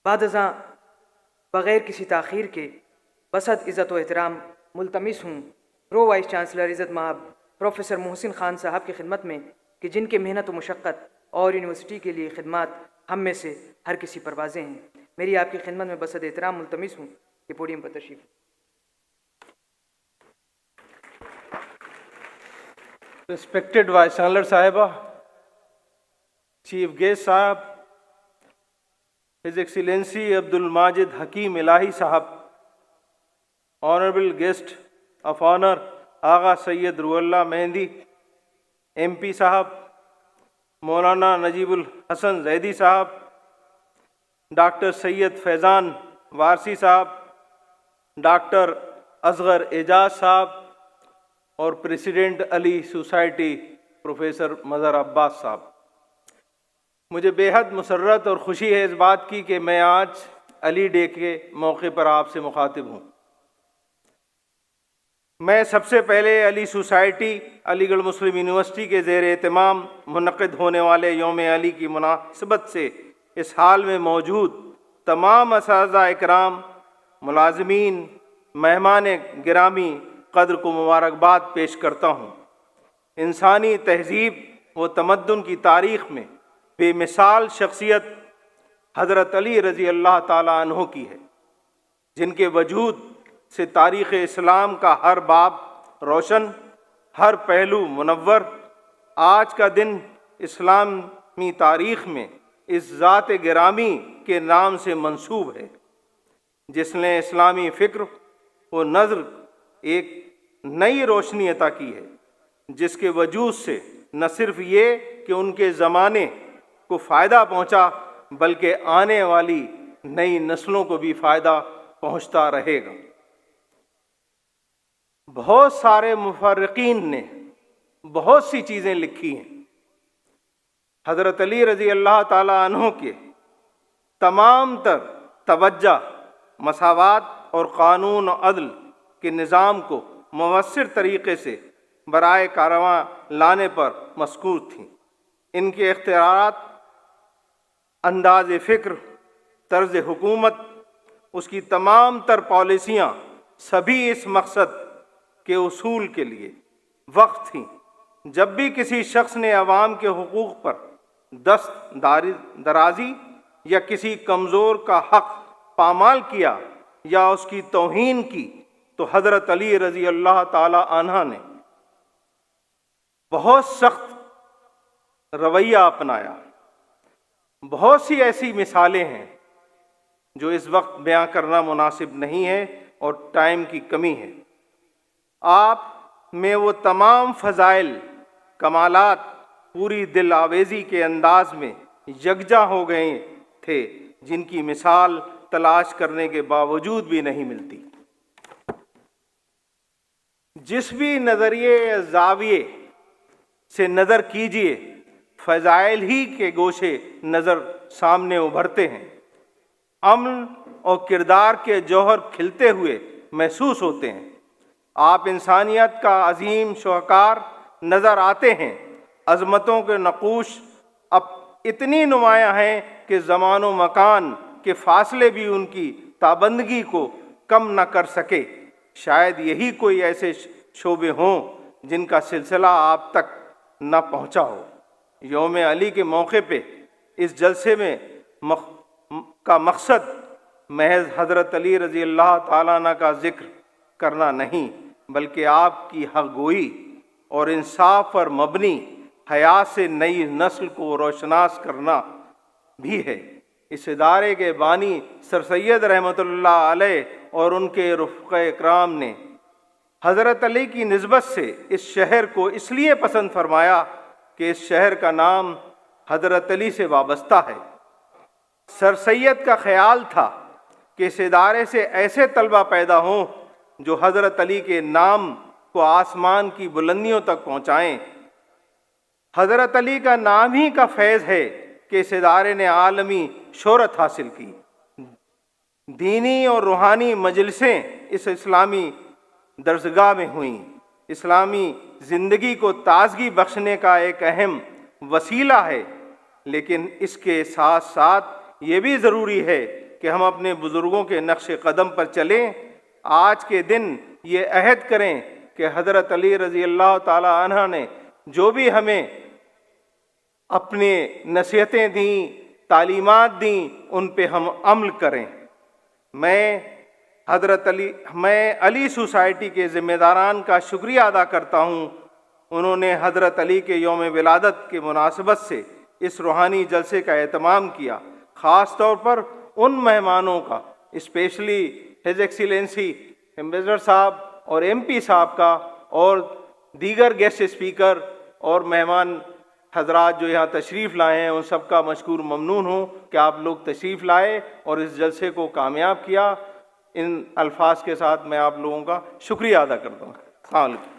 بعد ازاں بغیر کسی تاخیر کے بسد عزت و احترام ملتمس ہوں پرو وائس چانسلر عزت مآب پروفیسر محسن خان صاحب کی خدمت میں کہ جن کے محنت و مشقت اور یونیورسٹی کے لیے خدمات ہم میں سے ہر کسی پر واضح ہیں، میری آپ کی خدمت میں بسد احترام ملتمس ہوں کہ پوڈیم پر تشریف۔ Respected Vice Chancellor Sahiba, Chief Guest Sahab, His Excellency Abdul Majid Hakim Elahi Sahab, Honorable Guest of Honor Agha Sayyid Ruhollah Mehendi, MP Sahab, Maulana Najibul Hasan Zaidi Sahab, Dr. Sayyid Faizan Warsi Sahab, Dr. Asghar Ejaz Sahab اور president علی society professor مظہر عباس صاحب، مجھے بے حد مسرت اور خوشی ہے اس بات کی کہ میں آج علی ڈے کے موقع پر آپ سے مخاطب ہوں۔ میں سب سے پہلے علی سوسائٹی علی گڑھ مسلم یونیورسٹی کے زیر اہتمام منعقد ہونے والے یوم علی کی مناسبت سے اس حال میں موجود تمام اساتذہ اکرام، ملازمین، مہمان گرامی قدر کو مبارکباد پیش کرتا ہوں۔ انسانی تہذیب و تمدن کی تاریخ میں بے مثال شخصیت حضرت علی رضی اللہ تعالیٰ عنہ کی ہے، جن کے وجود سے تاریخ اسلام کا ہر باب روشن، ہر پہلو منور۔ آج کا دن اسلامی تاریخ میں اس ذات گرامی کے نام سے منسوب ہے، جس نے اسلامی فکر و نظر ایک نئی روشنی عطا کی ہے، جس کے وجود سے نہ صرف یہ کہ ان کے زمانے کو فائدہ پہنچا بلکہ آنے والی نئی نسلوں کو بھی فائدہ پہنچتا رہے گا۔ بہت سارے مفرقین نے بہت سی چیزیں لکھی ہیں۔ حضرت علی رضی اللہ تعالیٰ عنہ کے تمام تر توجہ مساوات اور قانون و عدل کے نظام کو مؤثر طریقے سے برائے کارواں لانے پر مذکور تھیں۔ ان کے اختیارات، انداز فکر، طرز حکومت، اس کی تمام تر پالیسیاں سبھی اس مقصد کے اصول کے لیے وقف تھیں۔ جب بھی کسی شخص نے عوام کے حقوق پر دست درازی یا کسی کمزور کا حق پامال کیا یا اس کی توہین کی تو حضرت علی رضی اللہ تعالی عنہ نے بہت سخت رویہ اپنایا۔ بہت سی ایسی مثالیں ہیں جو اس وقت بیان کرنا مناسب نہیں ہے اور ٹائم کی کمی ہے۔ آپ میں وہ تمام فضائل، کمالات پوری دل آویزی کے انداز میں یکجا ہو گئے تھے، جن کی مثال تلاش کرنے کے باوجود بھی نہیں ملتی۔ جس بھی نظریے یا زاویے سے نظر کیجیے، فضائل ہی کے گوشے نظر سامنے ابھرتے ہیں۔ عمل اور کردار کے جوہر کھلتے ہوئے محسوس ہوتے ہیں۔ آپ انسانیت کا عظیم شاہکار نظر آتے ہیں۔ عظمتوں کے نقوش اب اتنی نمایاں ہیں کہ زمان و مکان کے فاصلے بھی ان کی تابندگی کو کم نہ کر سکے۔ شاید یہی کوئی ایسے شعبے ہوں جن کا سلسلہ آپ تک نہ پہنچا ہو۔ یوم علی کے موقع پہ اس جلسے میں کا مقصد محض حضرت علی رضی اللہ تعالیٰ عنہ کا ذکر کرنا نہیں، بلکہ آپ کی حق گوئی اور انصاف پر مبنی حیات سے نئی نسل کو روشناس کرنا بھی ہے۔ اس ادارے کے بانی سر سید رحمۃ اللہ علیہ اور ان کے رفقا اکرام نے حضرت علی کی نسبت سے اس شہر کو اس لیے پسند فرمایا کہ اس شہر کا نام حضرت علی سے وابستہ ہے۔ سر سید کا خیال تھا کہ اس ادارے سے ایسے طلبہ پیدا ہوں جو حضرت علی کے نام کو آسمان کی بلندیوں تک پہنچائیں۔ حضرت علی کا نام ہی کا فیض ہے کہ اس ادارے نے عالمی شہرت حاصل کی۔ دینی اور روحانی مجلسیں اس اسلامی درسگاہ میں ہوئیں۔ اسلامی زندگی کو تازگی بخشنے کا ایک اہم وسیلہ ہے، لیکن اس کے ساتھ ساتھ یہ بھی ضروری ہے کہ کہ ہم اپنے بزرگوں کے نقش قدم پر چلیں. آج کے دن یہ عہد کریں کہ حضرت علی رضی اللہ تعالی عنہ نے جو بھی ہمیں اپنے نصیحتیں دیں، تعلیمات دیں، ان پہ ہم عمل کریں. میں علی سوسائٹی کے ذمہ داران کا شکریہ ادا کرتا ہوں. انہوں نے حضرت علی کے یوم ولادت کے مناسبت سے اس روحانی جلسے کا اہتمام کیا. خاص طور پر ان مہمانوں کا، اسپیشلی ہز ایکسیلنسی ایمبیسڈر صاحب اور ایم پی صاحب کا، اور دیگر گیسٹ اسپیکر اور مہمان حضرات جو یہاں تشریف لائے ہیں، ان سب کا مشکور ممنون ہوں کہ آپ لوگ تشریف لائے اور اس جلسے کو کامیاب کیا. ان الفاظ کے ساتھ میں آپ لوگوں کا شکریہ ادا کرتا ہوں. السلام علیکم.